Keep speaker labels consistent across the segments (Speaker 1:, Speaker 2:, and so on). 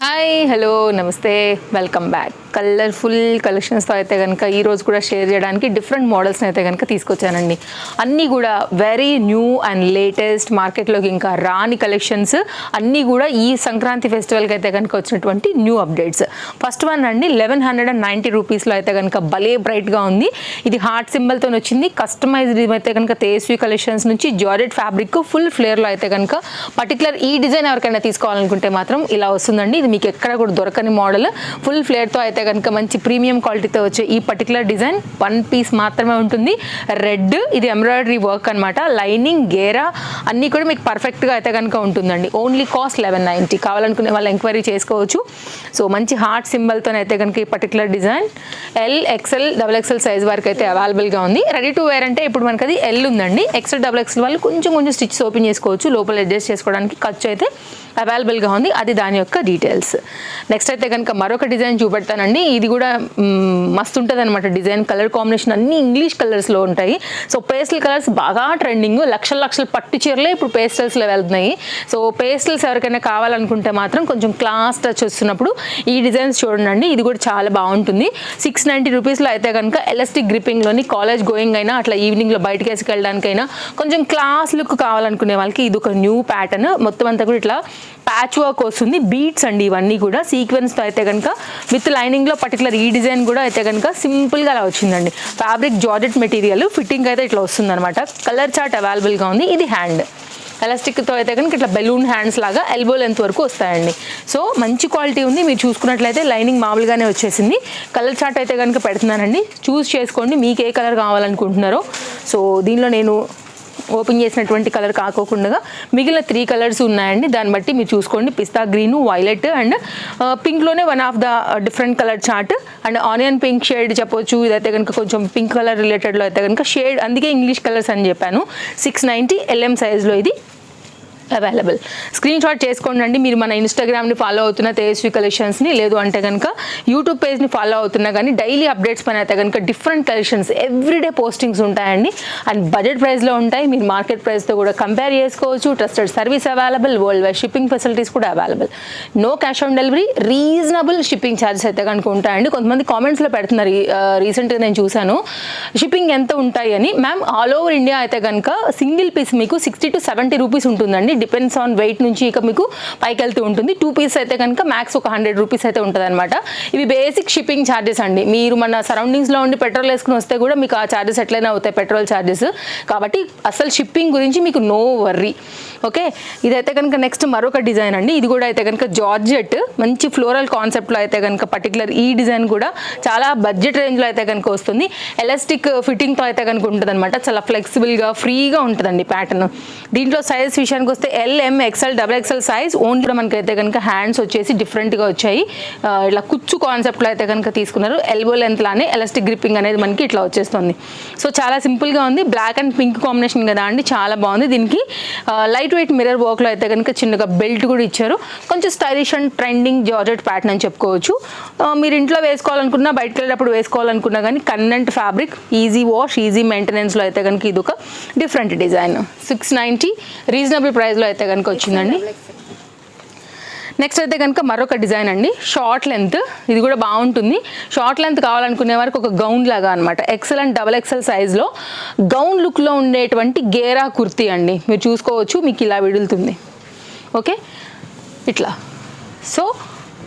Speaker 1: Hi hello నమస్తే welcome back. Colourful కలెక్షన్స్తో అయితే కనుక ఈరోజు కూడా షేర్ చేయడానికి డిఫరెంట్ మోడల్స్ని అయితే కనుక తీసుకొచ్చానండి. అన్నీ కూడా వెరీ న్యూ అండ్ లేటెస్ట్, మార్కెట్లోకి ఇంకా రాని కలెక్షన్స్ అన్నీ కూడా ఈ సంక్రాంతి ఫెస్టివల్కి అయితే కనుక వచ్చినటువంటి న్యూ అప్డేట్స్. ఫస్ట్ వన్ అండి 1190 రూపీస్లో అయితే కనుక భలే బ్రైట్గా ఉంది. ఇది హార్ట్ సింబల్తో వచ్చింది. కస్టమైజ్డ్ అయితే కనుక తేజస్వి కలెక్షన్స్ నుంచి జార్జెట్ ఫ్యాబ్రిక్ ఫుల్ ఫ్లేర్లో అయితే కనుక పర్టికులర్ ఈ డిజైన్ ఎవరికైనా తీసుకోవాలనుకుంటే మాత్రం ఇలా వస్తుందండి. ఇది మీకు ఎక్కడ కూడా దొరకని మోడల్. ఫుల్ ఫ్లేర్తో అయితే కనుక మంచి ప్రీమియం క్వాలిటీతో వచ్చే ఈ పర్టికులర్ డిజైన్ వన్ పీస్ మాత్రమే ఉంటుంది. రెడ్, ఇది ఎంబ్రాయిడరీ వర్క్ అనమాట. లైనింగ్, గేరా అన్నీ కూడా మీకు పర్ఫెక్ట్గా అయితే కనుక ఉంటుందండి. Only cost 1190. కావాలనుకునే వాళ్ళు ఎంక్వైరీ చేసుకోవచ్చు. సో మంచి హార్ట్ సింబల్తో అయితే కనుక ఈ particular design L, XL, XXL size వరకు అయితే అవైలబుల్గా ఉంది. రెడీ టు వేర్ అంటే ఇప్పుడు మనకి అది ఎల్ ఉందండి. ఎక్సెల్, XXL వాళ్ళు కొంచెం స్టిచ్ ఓపెన్ చేసుకోవచ్చు. లోపల అడ్జస్ట్ చేసుకోవడానికి ఖర్చు అయితే అవైలబుల్గా ఉంది. అది దాని యొక్క డీటెయిల్స్. నెక్స్ట్ అయితే కనుక మరొక డిజైన్ చూపెడతానండి. ఇది కూడా మస్తు ఉంటుంది అనమాట. డిజైన్ కలర్ కాంబినేషన్ అన్ని ఇంగ్లీష్ కలర్స్లో ఉంటాయి. సో పేస్టల్ కలర్స్ బాగా ట్రెండింగ్. లక్షల పట్టు చీరలే ఇప్పుడు పేస్టల్స్లో వెళ్తున్నాయి. సో పేస్టల్స్ ఎవరికైనా కావాలనుకుంటే మాత్రం కొంచెం క్లాస్ టచ్ వస్తున్నప్పుడు ఈ డిజైన్స్ చూడండి. ఇది కూడా చాలా బాగుంటుంది. 690 రూపీస్లో అయితే కనుక ఎలాస్టిక్ గ్రిప్పింగ్లోని కాలేజ్ గోయింగ్ అయినా అట్లా ఈవినింగ్లో బయటకి వేసుకెళ్ళడానికైనా కొంచెం క్లాస్ లుక్ కావాలనుకునే వాళ్ళకి ఇది ఒక న్యూ ప్యాటర్న్. మొత్తం అంతా కూడా ఇట్లా ప్యాచ్ వర్క్ వస్తుంది. బీట్స్ అండి ఇవన్నీ కూడా సీక్వెన్స్తో అయితే కనుక విత్ లైనింగ్లో పర్టికులర్ ఈ డిజైన్ కూడా అయితే కనుక సింపుల్గా అలా వచ్చిందండి. ఫ్యాబ్రిక్ జార్జెట్ మెటీరియల్, ఫిట్టింగ్ అయితే ఇట్లా వస్తుంది అనమాట. కలర్ చార్ట్ అవైలబుల్గా ఉంది. ఇది హ్యాండ్ ఎలాస్టిక్తో అయితే కనుక ఇట్లా బెలూన్ హ్యాండ్స్ లాగా ఎల్బో లెంత్ వరకు వస్తాయండి. సో మంచి క్వాలిటీ ఉంది. మీరు చూసుకున్నట్లయితే లైనింగ్ మామూలుగానే వచ్చేసింది. కలర్ చార్ట్ అయితే కనుక పెడుతున్నానండి. చూస్ చేసుకోండి మీకు ఏ కలర్ కావాలనుకుంటున్నారో. సో దీనిలో నేను ఓపెన్ చేసినటువంటి కలర్ కాకోకుండా మిగిలిన 3 కలర్స్ ఉన్నాయండి. దాన్ని బట్టి మీరు చూసుకోండి. పిస్తా గ్రీను, వైలెట్ అండ్ పింక్లోనే one of the different colour chart and onion pink shade చెప్పొచ్చు. ఇదైతే కనుక కొంచెం పింక్ కలర్ రిలేటెడ్లో అయితే కనుక షేడ్, అందుకే ఇంగ్లీష్ కలర్స్ అని చెప్పాను. 690 LM సైజ్లో ఇది అవైలబుల్. స్క్రీన్ షాట్ చేసుకోండి. మీరు మన ఇన్స్టాగ్రామ్ని ఫాలో అవుతున్న తేజస్వి కలెక్షన్స్ని, లేదు అంటే కనుక యూట్యూబ్ పేజ్ని ఫాలో అవుతున్నా కానీ డైలీ అప్డేట్స్ పైన అయితే కనుక డిఫరెంట్ కలెక్షన్స్ ఎవ్రీడే పోస్టింగ్స్ ఉంటాయండి. అండ్ బడ్జెట్ ప్రైస్లో ఉంటాయి. మీరు మార్కెట్ ప్రైస్తో కూడా కంపేర్ చేసుకోవచ్చు. Trusted service available. World wide shipping facilities కూడా available. No cash on delivery, reasonable shipping charges అయితే కనుక ఉంటాయండి. కొంతమంది కామెంట్స్లో పెడుతున్నారు, రీసెంట్గా నేను చూశాను షిప్పింగ్ ఎంత ఉంటాయి అని. మ్యామ్ ఆల్ ఓవర్ ఇండియా అయితే కనుక సింగిల్ పీస్ మీకు 60 to 70 రూపీస్ ఉంటుందండి. డిపెండ్స్ ఆన్ వెయిట్ నుంచి ఇక మీకు పైకి వెళ్తూ ఉంటుంది. 2 పీస్ అయితే కనుక మ్యాక్స్ ఒక 100 రూపీస్ అయితే ఉంటుంది అనమాట. ఇవి బేసిక్ షిప్పింగ్ ఛార్జెస్ అండి. మీరు మన సరౌండింగ్స్లో ఉండి పెట్రోల్ వేసుకుని వస్తే కూడా మీకు ఆ ఛార్జెస్ ఎట్లయినా అవుతాయి, పెట్రోల్ ఛార్జెస్. కాబట్టి అసలు షిప్పింగ్ గురించి మీకు నో వర్రీ. ఓకే, ఇదైతే కనుక నెక్స్ట్ మరొక డిజైన్ అండి. ఇది కూడా అయితే కనుక జార్జెట్ మంచి ఫ్లోరల్ కాన్సెప్ట్లో అయితే కనుక పర్టికులర్ ఈ డిజైన్ కూడా చాలా బడ్జెట్ రేంజ్లో అయితే కనుక వస్తుంది. ఎలాస్టిక్ ఫిట్టింగ్తో అయితే కనుక ఉంటుంది అనమాట. చాలా ఫ్లెక్సిబుల్గా ఫ్రీగా ఉంటుందండి ప్యాటర్న్. దీంట్లో సైజ్ విషయానికి వస్తే ఎల్, ఎం, ఎక్సెల్, XXL సైజ్. ఓన్లీ కూడా మనకైతే కనుక హ్యాండ్స్ వచ్చేసి డిఫరెంట్గా వచ్చాయి. ఇట్లా కుచ్చు కాన్సెప్ట్లో అయితే కనుక తీసుకున్నారు. ఎల్బో లెంత్ లానే ఎలాస్టిక్ గ్రిప్పింగ్ అనేది మనకి ఇట్లా వచ్చేస్తుంది. సో చాలా సింపుల్గా ఉంది. బ్లాక్ అండ్ పింక్ కాంబినేషన్ కదా అండి, చాలా బాగుంది. దీనికి లైట్ వెయిట్ మిర్రర్ వర్క్లో అయితే కనుక చిన్నగా బెల్ట్ కూడా ఇచ్చారు. కొంచెం stylish and trending georgette pattern అని చెప్పుకోవచ్చు. మీరు ఇంట్లో వేసుకోవాలనుకున్నా, బయటకు వెళ్ళేటప్పుడు వేసుకోవాలనుకున్నా కానీ కన్వెంట్ ఫ్యాబ్రిక్, ఈజీ వాష్, ఈజీ మెయింటెనెన్స్లో అయితే కనుక ఇది ఒక డిఫరెంట్ డిజైన్. 690 రీజనబుల్ ప్రైస్లో అయితే కనుక వచ్చిందండి. నెక్స్ట్ అయితే కనుక మరొక డిజైన్ అండి, షార్ట్ లెంత్. ఇది కూడా బాగుంటుంది. షార్ట్ లెంత్ కావాలనుకునే వారికి ఒక గౌన్ లాగా అనమాట. XL అండ్ XXL సైజ్లో గౌన్ లుక్లో ఉండేటువంటి గేరా కుర్తీ అండి. మీరు చూసుకోవచ్చు, మీకు ఇలా విడులుతుంది. ఓకే, ఇట్లా. సో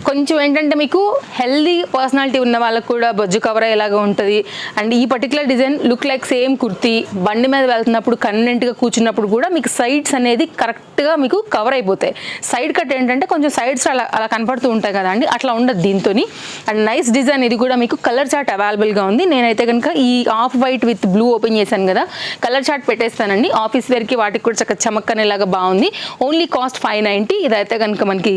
Speaker 1: కొంచెం ఏంటంటే మీకు హెల్దీ పర్సనాలిటీ ఉన్న వాళ్ళకు కూడా బొజ్జు కవర్ అయ్యేలాగా ఉంటుంది. అండ్ ఈ particular design look like same kurti. బండి మీద వెళ్తున్నప్పుడు కన్వెంట్గా కూర్చున్నప్పుడు కూడా మీకు సైడ్స్ అనేది కరెక్ట్గా మీకు కవర్ అయిపోతాయి. సైడ్ కట్ ఏంటంటే కొంచెం సైడ్స్ అలా కనపడుతూ ఉంటాయి కదా అండి, అట్లా ఉండదు దీంతో. And nice design. ఇది కూడా మీకు కలర్ చార్ట్ అవైలబుల్గా ఉంది. నేనైతే కనుక ఈ of white with blue open చేశాను కదా, కలర్ చార్ట్ పెట్టేస్తానండి. ఆఫీస్ వేర్కి వాటికి కూడా చక్కగా చమక్కనేలాగా బాగుంది. Only cost 590. ఇదైతే కనుక మనకి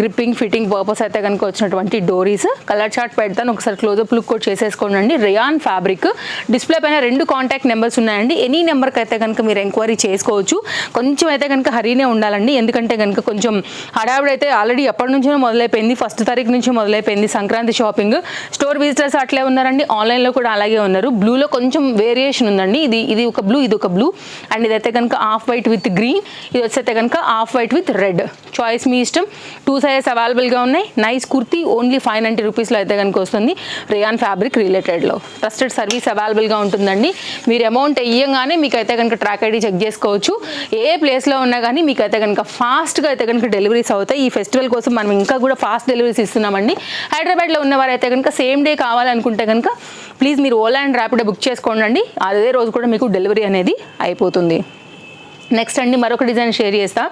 Speaker 1: గ్రిప్పింగ్ ఫిట్టింగ్ పర్పస్ అయితే కనుక వచ్చినటువంటి డోరీస్. కలర్ చార్ట్ పెడతాను, ఒకసారి క్లోజప్ లుక్ కూడా చేసేసుకోండి. Rayon fabric. డిస్ప్లే పైన 2 కాంటాక్ట్ నెంబర్స్ ఉన్నాయండి. ఎనీ నెంబర్కి అయితే కనుక మీరు ఎంక్వైరీ చేసుకోవచ్చు. కొంచెం అయితే కనుక హరీనే ఉండాలండి, ఎందుకంటే కనుక కొంచెం హడావిడైతే ఆల్రెడీ ఎప్పటి నుంచో మొదలైపోయింది. 1st తారీఖు నుంచి మొదలైపోయింది సంక్రాంతి షాపింగ్. స్టోర్ విజిటర్స్ అట్లే ఉన్నారండి, ఆన్లైన్లో కూడా అలాగే ఉన్నారు. బ్లూలో కొంచెం వేరియేషన్ ఉందండి. ఇది ఒక బ్లూ, ఇది ఒక బ్లూ. అండ్ ఇదైతే కనుక ఆఫ్ వైట్ విత్ గ్రీన్. ఇది వచ్చైతే కనుక off white with red. Choice మీ ఇష్టం. 2 సైజెస్ అవైలబుల్గా ఉన్నాయి. నైస్ కుర్తీ ఓన్లీ 590 రూపీస్లో అయితే కనుక వస్తుంది. రేయాన్ ఫ్యాబ్రిక్ రిలేటెడ్లో ట్రస్టెడ్ సర్వీస్ అవైలబుల్గా ఉంటుందండి. మీరు అమౌంట్ వేయంగానే మీకు అయితే కనుక ట్రాక్ ఐడి చెక్ చేసుకోవచ్చు. ఏ ప్లేస్లో ఉన్నా కానీ మీకు అయితే కనుక ఫాస్ట్గా అయితే కనుక డెలివరీస్ అవుతాయి. ఈ ఫెస్టివల్ కోసం మనం ఇంకా కూడా ఫాస్ట్ డెలివరీస్ ఇస్తున్నామండి. హైదరాబాద్లో ఉన్నవారైతే కనుక సేమ్ డే కావాలనుకుంటే కనుక ప్లీజ్ మీరు ఓలా అండ్ ర్యాపిడో బుక్ చేసుకోండి. అదే రోజు కూడా మీకు డెలివరీ అనేది అయిపోతుంది. నెక్స్ట్ అండి మరొక డిజైన్ షేర్ చేస్తా.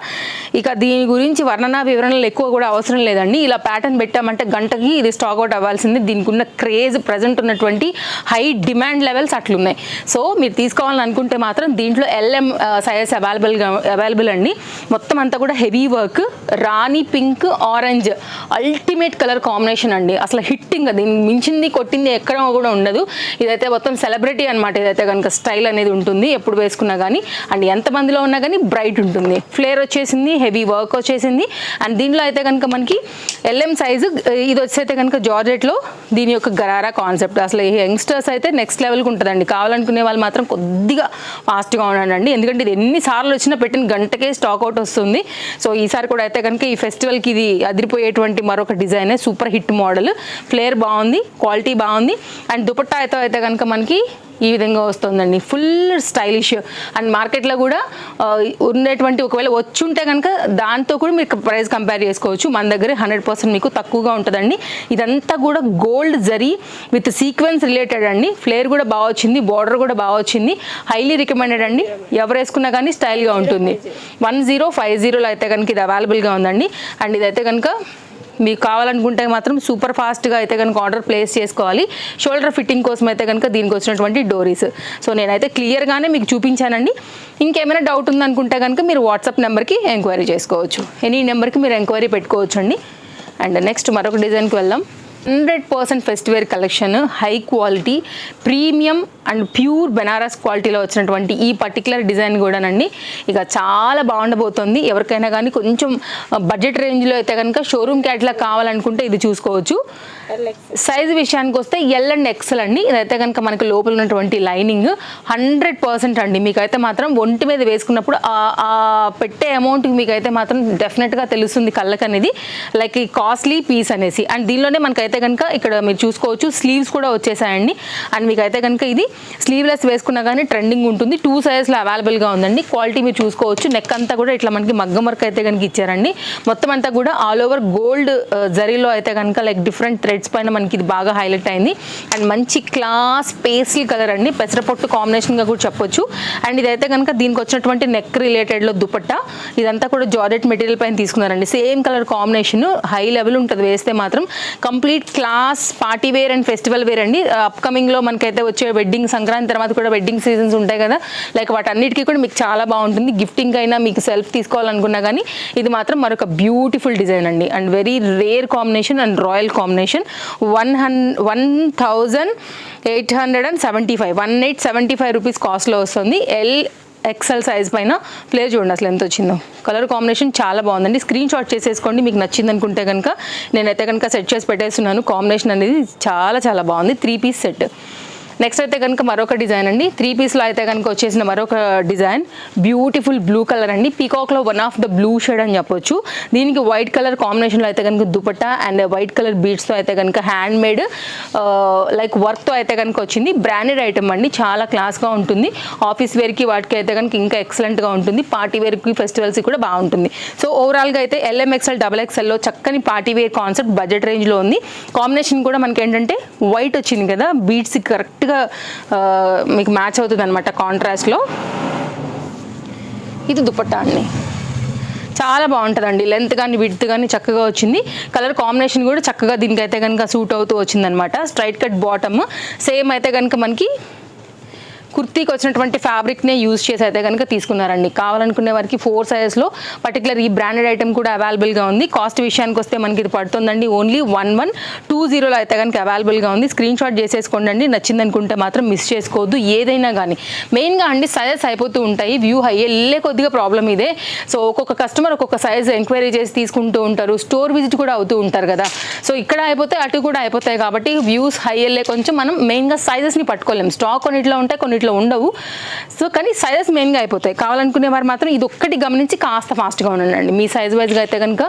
Speaker 1: ఇక దీని గురించి వర్ణన వివరణలు ఎక్కువ కూడా అవసరం లేదండి. ఇలా ప్యాటర్న్ పెట్టామంటే గంటకి ఇది స్టాక్ అవుట్ అవ్వాల్సింది. దీనికి ఉన్న క్రేజ్, ప్రజెంట్ ఉన్నటువంటి హై డిమాండ్ లెవెల్స్ అట్లున్నాయి. సో మీరు తీసుకోవాలని అనుకుంటే మాత్రం దీంట్లో LM సైజెస్ అవైలబుల్ అండి. మొత్తం అంతా కూడా heavy work, rani pink orange ultimate colour combination అండి. అసలు హిట్టింగ్, దీన్ని మించింది కొట్టింది ఎక్కడ కూడా ఉండదు. ఇదైతే మొత్తం సెలబ్రిటీ అనమాట. ఇదైతే కనుక స్టైల్ అనేది ఉంటుంది ఎప్పుడు వేసుకున్నా కానీ. అండ్ ఎంతమందిలో ఉన్నా కానీ బ్రైట్ ఉంటుంది. ఫ్లేర్ వచ్చేసింది, హెవీ వర్క్ వచ్చేసింది. అండ్ దీంట్లో అయితే కనుక మనకి LM సైజు, ఇది వచ్చైతే కనుక జార్జెట్లో దీని యొక్క గరారా కాన్సెప్ట్. అసలు ఈ యంగ్స్టర్స్ అయితే నెక్స్ట్ లెవెల్కి ఉంటుందండి. కావాలనుకునే వాళ్ళు మాత్రం కొద్దిగా ఫాస్ట్గా ఉండండి. ఎందుకంటే ఇది ఎన్నిసార్లు వచ్చినా పెట్టిన గంటకే స్టాక్ అవుట్ వస్తుంది. సో ఈసారి కూడా అయితే కనుక ఈ ఫెస్టివల్కి ఇది అదిరిపోయేటువంటి మరొక design, super hit model. Flare బాగుంది, క్వాలిటీ బాగుంది. అండ్ దుపట్టా అయితే కనుక మనకి ఈ విధంగా వస్తుందండి. Full stylish. అండ్ మార్కెట్లో కూడా ఉండేటువంటి ఒకవేళ వచ్చుంటే కనుక దాంతో కూడా మీరు ప్రైస్ కంపేర్ చేసుకోవచ్చు. మన దగ్గర 100% మీకు తక్కువగా ఉంటుందండి. ఇదంతా కూడా gold zari with sequence related అండి. ఫ్లేర్ కూడా బాగా వచ్చింది, బార్డర్ కూడా బాగా వచ్చింది. హైలీ రికమెండెడ్ అండి. ఎవరు వేసుకున్నా కానీ స్టైల్గా ఉంటుంది. 1050లో అయితే కనుక ఇది అవైలబుల్గా ఉందండి. అండ్ ఇదైతే కనుక మీకు కావాలనుకుంటే మాత్రం సూపర్ ఫాస్ట్గా అయితే కనుక ఆర్డర్ ప్లేస్ చేసుకోవాలి. షోల్డర్ ఫిట్టింగ్ కోసం అయితే కనుక దీనికి వచ్చినటువంటి డోరీస్. సో నేనైతే క్లియర్గానే మీకు చూపించానండి. ఇంకేమైనా డౌట్ ఉందనుకుంటే కనుక మీరు వాట్సాప్ నెంబర్కి ఎంక్వైరీ చేసుకోవచ్చు. ఎనీ నెంబర్కి మీరు ఎంక్వైరీ పెట్టుకోవచ్చు అండి. అండ్ నెక్స్ట్ మరొక డిజైన్కి వెళ్దాం. 100% festive wear collection, high quality, premium and pure Banaras క్వాలిటీలో వచ్చినటువంటి ఈ పర్టికులర్ డిజైన్ కూడానండి ఇక చాలా బాగుండబోతుంది. ఎవరికైనా కానీ కొంచెం బడ్జెట్ రేంజ్లో అయితే కనుక షోరూమ్ క్యాట్లాగ్ కావాలనుకుంటే ఇది చూసుకోవచ్చు. సైజు విషయానికి వస్తే L and XL అండి. ఇదైతే కనుక మనకి లోపల ఉన్నటువంటి లైనింగ్ 100% అండి. మీకైతే మాత్రం ఒంటి మీద వేసుకున్నప్పుడు ఆ పెట్టే అమౌంట్కి మీకైతే మాత్రం డెఫినెట్గా తెలుస్తుంది కళ్ళకి అనేది, లైక్ ఈ కాస్ట్లీ పీస్ అనేసి. అండ్ దీనిలోనే మనకైతే కనుక ఇక్కడ మీరు చూసుకోవచ్చు స్లీవ్స్ కూడా వచ్చేసాయండి. అండ్ మీకైతే కనుక ఇది స్లీవ్లెస్ వేసుకున్నా కానీ ట్రెండింగ్ ఉంటుంది. 2 సైజెస్లో అవైలబుల్గా ఉందండి. క్వాలిటీ మీరు చూసుకోవచ్చు. నెక్ అంతా కూడా ఇట్లా మనకి మగ్గం వర్క్ అయితే కనుక ఇచ్చారండి. మొత్తం అంతా కూడా ఆల్ ఓవర్ గోల్డ్ జరీలో అయితే కనుక లైక్ డిఫరెంట్ థ్రెడ్స్ పైన మనకి ఇది బాగా హైలైట్ అయింది. అండ్ మంచి క్లాస్ పేస్లీ కలర్ అండి, పెసరపొట్టు కాంబినేషన్గా కూడా చెప్పొచ్చు. అండ్ ఇదైతే కనుక దీనికి వచ్చినటువంటి నెక్ రిలేటెడ్లో దుపట్టా ఇదంతా కూడా జార్జెట్ మెటీరియల్ పైన తీసుకున్నారండి. Same colour combination, high level ఉంటుంది వేస్తే మాత్రం. Complete class party wear and festival wear అండి. అప్కమింగ్లో మనకైతే వచ్చే వెడ్డింగ్, సంక్రాంతి తర్వాత కూడా వెడ్డింగ్ సీజన్స్ ఉంటాయి కదా, లైక్ వాటన్నిటికీ కూడా మీకు చాలా బాగుంటుంది. గిఫ్టింగ్ అయినా మీకు సెల్ఫ్ తీసుకోవాలనుకున్నా కానీ ఇది మాత్రం మరొక బ్యూటిఫుల్ డిజైన్ అండి. And very rare combination and royal combination. 1875 rupees కాస్ట్లో వస్తుంది. XL సైజ్ పైన. ఫ్లేర్ చూడండి అసలు ఎంత వచ్చిందో. కలర్ కాంబినేషన్ చాలా బాగుందండి. స్క్రీన్ షాట్ చేసేసుకోండి మీకు నచ్చింది అనుకుంటే కనుక. నేనైతే కనుక సెట్ చేసి పెట్టేస్తున్నాను. కాంబినేషన్ అనేది చాలా చాలా బాగుంది. 3 పీస్ సెట్. నెక్స్ట్ అయితే కనుక మరొక డిజైన్ అండి. 3 పీస్లో అయితే కనుక వచ్చేసిన మరొక డిజైన్ బ్యూటిఫుల్ బ్లూ కలర్ అండి. పీకాక్లో one of the blue shade అని చెప్పొచ్చు. దీనికి వైట్ కలర్ కాంబినేషన్లో అయితే కనుక దుపట్టా అండ్ వైట్ కలర్ బీడ్స్తో అయితే కనుక హ్యాండ్ మేడ్ లైక్ వర్క్తో అయితే కనుక వచ్చింది. బ్రాండెడ్ ఐటమ్ అండి, చాలా క్లాస్గా ఉంటుంది. ఆఫీస్ వేర్కి వాటికి అయితే కనుక ఇంకా ఎక్సలెంట్గా ఉంటుంది. పార్టీ వేర్కి, ఫెస్టివల్స్కి కూడా బాగుంటుంది. సో ఓవరాల్గా అయితే LM XL XXLలో చక్కని పార్టీ వేర్ కాన్సెప్ట్ బడ్జెట్ రేంజ్లో ఉంది. కాంబినేషన్ కూడా మనకి ఏంటంటే వైట్ వచ్చింది కదా, బీడ్స్ కరెక్ట్ మీకు మ్యాచ్ అవుతుంది అనమాట కాంట్రాస్ట్లో. ఇది దుపట్టా అండి, చాలా బాగుంటుందండి. లెంత్ కానీ విడ్త్ కానీ చక్కగా వచ్చింది. కలర్ కాంబినేషన్ కూడా చక్కగా దీనికైతే కనుక సూట్ అవుతూ వచ్చిందనమాట. స్ట్రైట్ కట్ బాటమ్ సేమ్ అయితే కనుక మనకి కుర్తీకి వచ్చినటువంటి ఫ్యాబ్రిక్నే యూజ్ చేసి అయితే కనుక తీసుకున్నారండి. కావాలనుకునే వారికి 4 సైజెస్లో పర్టికులర్ ఈ బ్రాండెడ్ ఐటమ్ కూడా అవైలబుల్గా ఉంది. కాస్ట్ విషయానికి వస్తే మనకి ఇది పడుతుందండి ఓన్లీ 1120లో అయితే కనుక అవైలబుల్గా ఉంది. స్క్రీన్ షాట్ చేసేసుకోండి అండి. నచ్చింది అనుకుంటే మాత్రం మిస్ చేసుకోవద్దు. ఏదైనా కానీ మెయిన్గా అండి సైజెస్ అయిపోతూ ఉంటాయి. వ్యూ హై వెళ్ళే కొద్దిగా ప్రాబ్లం ఇదే. సో ఒక్కొక్క కస్టమర్ ఒక్కొక్క సైజ్ ఎంక్వైరీ చేసి తీసుకుంటూ ఉంటారు. స్టోర్ విజిట్ కూడా అవుతూ ఉంటారు కదా. సో ఇక్కడ అయిపోతే అటు కూడా అయిపోతాయి కాబట్టి వ్యూస్ హై వెళ్ళే కొంచెం మనం మెయిన్గా సైజెస్ని పట్టుకోలేము. స్టాక్ కొన్నిట్లో ఉంటాయి, కొన్నిట్లో ఉండవు. సో కానీ సైజెస్ మెయిన్గా అయిపోతాయి. కావాలనుకునే వారు మాత్రం ఇది ఒక్కటి గమనించి కాస్త ఫాస్ట్గా ఉండండి. మీ సైజ్ వైజ్గా అయితే కనుక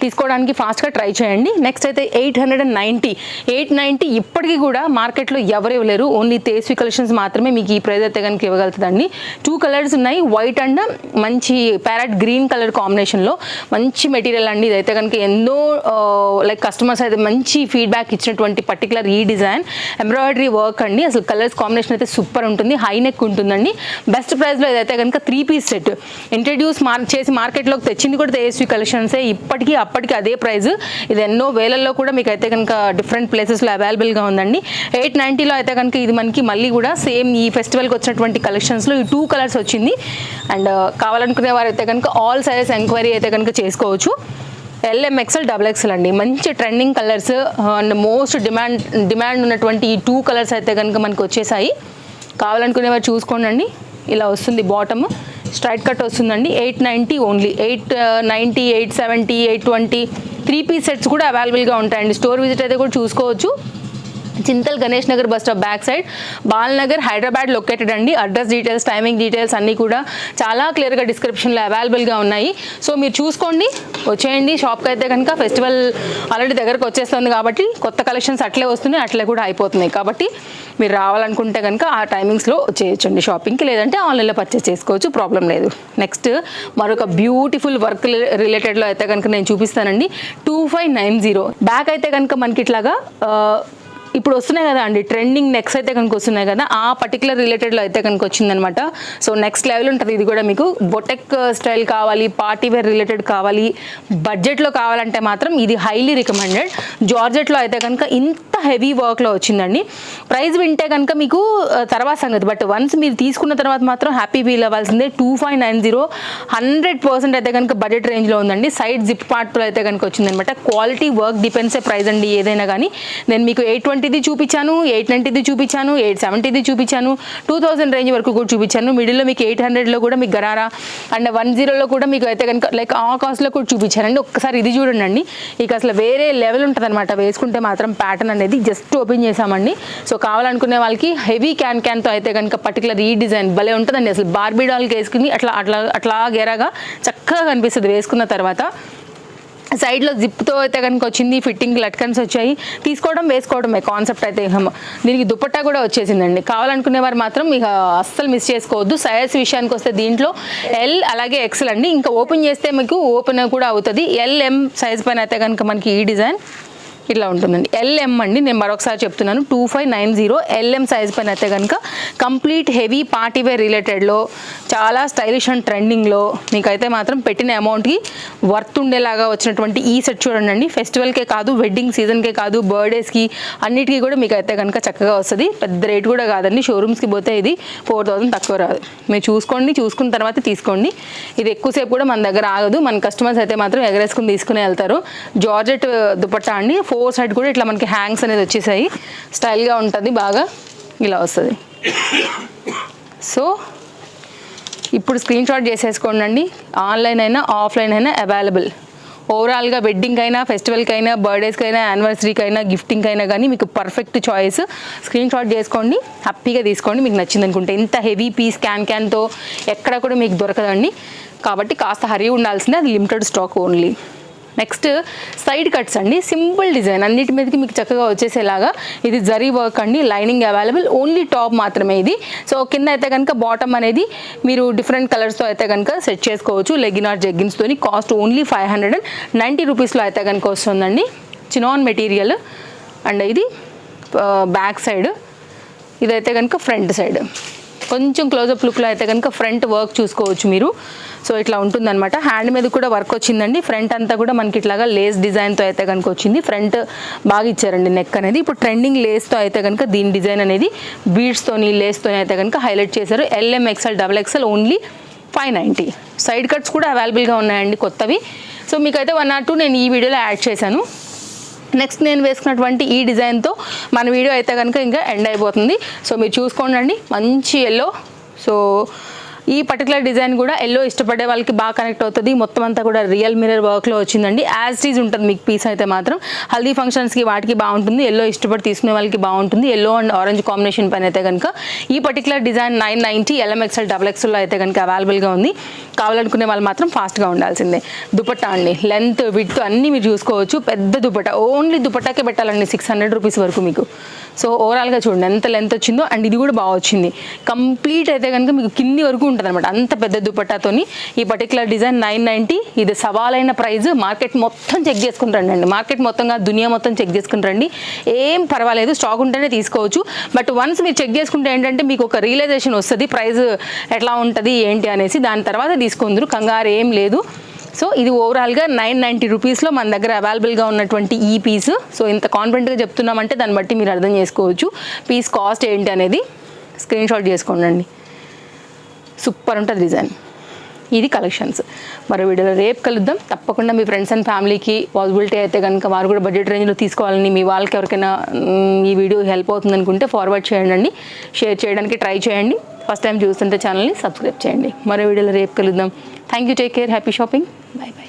Speaker 1: తీసుకోవడానికి ఫాస్ట్గా ట్రై చేయండి. నెక్స్ట్ అయితే 890 ఇప్పటికీ కూడా మార్కెట్లో ఎవరు ఇవ్వలేరు. ఓన్లీ తేజస్వి కలెక్షన్స్ మాత్రమే మీకు ఈ ప్రైస్ అయితే కనుక ఇవ్వగలుగుతుందండి. 2 కలర్స్ ఉన్నాయి, వైట్ అండ్ మంచి ప్యారెట్ గ్రీన్ కలర్ కాంబినేషన్లో మంచి మెటీరియల్ అండి. ఇదైతే కనుక ఎన్నో లైక్ కస్టమర్స్ అయితే మంచి ఫీడ్బ్యాక్ ఇచ్చినటువంటి పర్టికులర్ ఈ డిజైన్ ఎంబ్రాయిడరీ వర్క్ అండి. అసలు కలర్స్ కాంబినేషన్ అయితే సూపర్ ఉంటుంది, హై నెక్ ఉంటుందండి. బెస్ట్ ప్రైస్లో ఇదైతే కనుక 3 పీస్ సెట్ ఇంట్రడ్యూస్ చేసి మార్కెట్లోకి తెచ్చింది కూడా తేజస్వి కలెక్షన్సే. ఇప్పటికీ అప్పటికి అదే ప్రైస్. ఇది ఎన్నో వేలల్లో కూడా మీకు అయితే కనుక డిఫరెంట్ ప్లేసెస్లో అవైలబుల్గా ఉందండి. 890లో అయితే కనుక ఇది మనకి మళ్ళీ కూడా సేమ్ ఈ ఫెస్టివల్కి వచ్చినటువంటి కలెక్షన్స్లో ఈ 2 కలర్స్ వచ్చింది. అండ్ కావాలనుకునే వారు అయితే కనుక ఆల్ సైజెస్ ఎంక్వైరీ అయితే కనుక చేసుకోవచ్చు. LMXL XXL అండి, మంచి trending colours and most demand ఉన్నటువంటి ఈ 2 కలర్స్ అయితే కనుక మనకు వచ్చేసాయి. కావాలనుకునే వారు చూసుకోండి. ఇలా వస్తుంది, బాటమ్ స్ట్రైట్ కట్ వస్తుందండి. 890 ఓన్లీ. 890, 870, 820 3 పీస్ సెట్స్ కూడా అవైలబుల్గా ఉంటాయండి. స్టోర్ విజిట్ అయితే కూడా చూసుకోవచ్చు. Chintal Ganesh Nagar bus stop back side, Balanagar, Hyderabad located అండి. అడ్రస్ డీటెయిల్స్, టైమింగ్ డీటెయిల్స్ అన్నీ కూడా చాలా క్లియర్గా డిస్క్రిప్షన్లో అవైలబుల్గా ఉన్నాయి. సో మీరు చూసుకోండి, వచ్చేయండి షాప్కి అయితే కనుక. ఫెస్టివల్ ఆల్రెడీ దగ్గరకు వచ్చేస్తుంది కాబట్టి కొత్త కలెక్షన్స్ అట్లే వస్తున్నాయి, అట్లే కూడా అయిపోతున్నాయి. కాబట్టి మీరు రావాలనుకుంటే కనుక ఆ టైమింగ్స్లో వచ్చేయచ్చండి షాపింగ్కి, లేదంటే ఆన్లైన్లో పర్చేస్ చేసుకోవచ్చు, ప్రాబ్లం లేదు. నెక్స్ట్ మరొక బ్యూటిఫుల్ వర్క్ రిలేటెడ్లో అయితే కనుక నేను చూపిస్తానండి. 2590 బ్యాక్ అయితే కనుక మనకి ఇట్లాగా ఇప్పుడు వస్తున్నాయి కదా అండి ట్రెండింగ్ నెక్స్ అయితే కనుక వస్తున్నాయి కదా, ఆ పర్టికులర్ రిలేటెడ్లో అయితే కనుక వచ్చిందనమాట. సో నెక్స్ట్ లెవెల్ ఉంటుంది ఇది కూడా. మీకు బొటెక్ స్టైల్ కావాలి, పార్టీ వేర్ రిలేటెడ్ కావాలి, బడ్జెట్లో కావాలంటే మాత్రం ఇది హైలీ రికమెండెడ్. జార్జెట్లో అయితే కనుక ఇంత హెవీ వర్క్లో వచ్చిందండి. ప్రైస్ వింటే కనుక మీకు తర్వాత సంగతి, బట్ వన్స్ మీరు తీసుకున్న తర్వాత మాత్రం హ్యాపీ ఫీల్ అవ్వాల్సిందే. 2590 100% అయితే కనుక బడ్జెట్ రేంజ్లో ఉందండి. సైడ్ జిప్ పార్ట్తో అయితే కనుక వచ్చిందనమాట. క్వాలిటీ వర్క్ డిపెండ్సే ప్రైస్ అండి ఏదైనా కానీ. నేను మీకు 820ది చూపించాను, 890ది చూపించాను, 870ది చూపించాను, 2000 రేంజ్ వరకు కూడా చూపించాను. మిడిల్లో మీకు 800లో కూడా మీకు గరారా అండ్ 10లో కూడా మీకు అయితే కనుక లైక్ ఆ కాస్ట్లో కూడా చూపించానండి. ఒక్కసారి ఇది చూడండి, ఇక అసలు వేరే లెవెల్ ఉంటుంది అనమాట. వేసుకుంటే మాత్రం ప్యాటర్న్ అనేది జస్ట్ ఓపెన్ చేసామండి. సో కావాలనుకునే వాళ్ళకి హెవీ క్యాన్తో అయితే కనుక పర్టికులర్ ఈ డిజైన్ భలే ఉంటుందండి. అసలు బార్బీ డాల్కి వేసుకుని అట్లా గెరాగా చక్కగా కనిపిస్తుంది వేసుకున్న తర్వాత. సైడ్లో జిప్తో అయితే కనుక వచ్చింది, ఫిట్టింగ్ లట్కన్స్ వచ్చాయి. తీసుకోవడం వేసుకోవడమే కాన్సెప్ట్ అయితే. దీనికి దుపట్టా కూడా వచ్చేసిందండి. కావాలనుకునే వారు మాత్రం ఇక అస్సలు మిస్ చేసుకోవద్దు. సైజ్ విషయానికి వస్తే దీంట్లో L అలాగే XL అండి. ఇంకా ఓపెన్ చేస్తే మీకు ఓపెన్ కూడా అవుతుంది. LM సైజ్ పైన అయితే కనుక మనకి ఈ డిజైన్ ఇట్లా ఉంటుందండి. LM అండి, నేను మరొకసారి చెప్తున్నాను. 2590 LM సైజ్ పైన అయితే కనుక కంప్లీట్ హెవీ పార్టీ వేర్ రిలేటెడ్లో చాలా స్టైలిష్ అండ్ ట్రెండింగ్లో మీకైతే మాత్రం పెట్టిన అమౌంట్కి వర్త్ ఉండేలాగా వచ్చినటువంటి ఈ సెట్ చూడండి. ఫెస్టివల్కే కాదు, వెడ్డింగ్ సీజన్కే కాదు, బర్త్డేస్కి అన్నిటికీ కూడా మీకు అయితే కనుక చక్కగా వస్తుంది. పెద్ద రేట్ కూడా కాదండి. షోరూమ్స్కి పోతే ఇది 4000 తక్కువ రాదు. మీరు చూసుకోండి, చూసుకున్న తర్వాత తీసుకోండి. ఇది ఎక్కువసేపు కూడా మన దగ్గర ఆగదు. మన కస్టమర్స్ అయితే మాత్రం ఎగరేసుకుని తీసుకుని వెళ్తారు. జార్జెట్ దుపట్టా అండి. 4 సైడ్ కూడా ఇట్లా మనకి హ్యాంగ్స్ అనేది వచ్చేసాయి. స్టైల్గా ఉంటుంది, బాగా ఇలా వస్తుంది. సో ఇప్పుడు స్క్రీన్ షాట్ చేసేసుకోండి. ఆన్లైన్ అయినా ఆఫ్లైన్ అయినా అవైలబుల్. ఓవరాల్గా వెడ్డింగ్ అయినా, ఫెస్టివల్కి అయినా, బర్త్డేస్కి అయినా, యానివర్సరీకి అయినా, గిఫ్టింగ్ అయినా కానీ మీకు పర్ఫెక్ట్ చాయిస్. స్క్రీన్ షాట్ చేసుకోండి, హ్యాపీగా తీసుకోండి. మీకు నచ్చింది అనుకుంటే ఇంత హెవీ పీస్ క్యాన్తో ఎక్కడ కూడా మీకు దొరకదండి. కాబట్టి కాస్త హరీ ఉండాల్సిందే, అది limited stock only. Next side cuts అండి. సింపుల్ డిజైన్, అన్నిటి మీదకి మీకు చక్కగా వచ్చేసేలాగా. ఇది జరీ వర్క్ అండి. లైనింగ్ అవైలబుల్, ఓన్లీ టాప్ మాత్రమే ఇది. సో కింద అయితే కనుక బాటమ్ అనేది మీరు డిఫరెంట్ కలర్స్తో అయితే కనుక సెట్ చేసుకోవచ్చు. లెగిన్ ఆర్ జెగ్గిన్స్తోని. కాస్ట్ ఓన్లీ 590 రూపీస్లో అయితే కనుక వస్తుందండి. Chinon material. అండ్ ఇది బ్యాక్ సైడ్, ఇదైతే కనుక ఫ్రంట్ సైడ్. కొంచెం క్లోజప్ లుక్లో అయితే కనుక ఫ్రంట్ వర్క్ చూసుకోవచ్చు మీరు. సో ఇట్లా ఉంటుందన్నమాట. హ్యాండ్ మీద కూడా వర్క్ వచ్చిందండి. ఫ్రంట్ అంతా కూడా మనకి ఇట్లాగా లేస్ డిజైన్తో అయితే కనుక వచ్చింది. ఫ్రంట్ బాగా ఇచ్చారండి నెక్ అనేది. ఇప్పుడు ట్రెండింగ్ లేస్తో అయితే కనుక దీని డిజైన్ అనేది బీడ్స్తోని, లేస్తోని అయితే కనుక హైలైట్ చేశారు. LM XL XXL only 590. Side cuts కూడా అవైలబుల్గా ఉన్నాయండి కొత్తవి. సో మీకైతే 1 or 2 నేను ఈ వీడియోలో యాడ్ చేశాను. నెక్స్ట్ నేను వేసుకున్నటువంటి ఈ డిజైన్తో మన వీడియో అయితే కనుక ఇంకా ఎండ్ అయిపోతుంది. సో మీరు చూసుకోండి, మంచి ఎల్లో. సో ఈ పర్టికులర్ డిజైన్ కూడా ఎల్లో ఇష్టపడే వాళ్ళకి బాగా కనెక్ట్ అవుతుంది. మొత్తం అంతా కూడా రియల్ మిర్రర్ వర్క్లో వచ్చిందండి. యాజ్ ఈజ్ ఉంటుంది మీకు పీస్ అయితే మాత్రం. హల్దీ ఫంక్షన్స్కి వాటికి బాగుంటుంది. ఎల్లో ఇష్టపడి తీసుకునే వాళ్ళకి బాగుంటుంది. ఎల్లో అండ్ ఆరెంజ్ కాంబినేషన్ పైన అయితే కనుక ఈ పర్టికులర్ డిజైన్ 990 LMXL XXL అయితే కనుక అవైలబుల్గా ఉంది. కావాలనుకునే వాళ్ళు మాత్రం ఫాస్ట్గా ఉండాల్సిందే. దుపట్టా అండి, లెంత్ విడ్త్ అన్నీ మీరు చూసుకోవచ్చు. పెద్ద దుపట్టా, ఓన్లీ దుపట్టాకే పెట్టాలండి 600 రూపీస్ వరకు మీకు. సో ఓవరాల్గా చూడండి ఎంత లెంత్ వచ్చిందో. అండ్ ఇది కూడా బాగా వచ్చింది. కంప్లీట్ అయితే కనుక మీకు కింది వరకు ఉంటుంది అనమాట. అంత పెద్ద దుపట్టాతోని ఈ పర్టికులర్ డిజైన్ 990. ఇది సవాలైన ప్రైస్. మార్కెట్ మొత్తం చెక్ చేసుకుని రండి. మార్కెట్ మొత్తంగా దునియా మొత్తం చెక్ చేసుకుని రండి. ఏం పర్వాలేదు, స్టాక్ ఉంటేనే తీసుకోవచ్చు. బట్ వన్స్ మీరు చెక్ చేసుకుంటే ఏంటంటే మీకు ఒక రియలైజేషన్ వస్తుంది ప్రైస్ ఎట్లా ఉంటుంది ఏంటి అనేసి. దాని తర్వాత తీసుకుందరు, కంగారు ఏం లేదు. సో ఇది ఓవరాల్గా 990 రూపీస్లో మన దగ్గర అవైలబుల్గా ఉన్నటువంటి ఈ పీస్. సో ఇంత కాన్ఫిడెంట్గా చెప్తున్నామంటే దాన్ని బట్టి మీరు అర్థం చేసుకోవచ్చు పీస్ కాస్ట్ ఏంటి అనేది. స్క్రీన్ షాట్ చేసుకోండి. సూపర్ ఉంటుంది డిజైన్. ఇది కలెక్షన్స్. మరో వీడియోలో రేపు కలుద్దాం. తప్పకుండా మీ ఫ్రెండ్స్ అండ్ ఫ్యామిలీకి పాసిబిలిటీ అయితే కనుక వారు కూడా బడ్జెట్ రేంజ్లో తీసుకోవాలని, మీ వాళ్ళకి ఎవరికైనా ఈ వీడియో హెల్ప్ అవుతుంది అనుకుంటే ఫార్వర్డ్ చేయండి, షేర్ చేయడానికి ట్రై చేయండి. ఫస్ట్ టైం చూస్తుంటే ఛానల్ని సబ్స్క్రైబ్ చేయండి. మరో వీడియోలో రేపు కలుద్దాం. Thank you, take care, happy shopping, by by.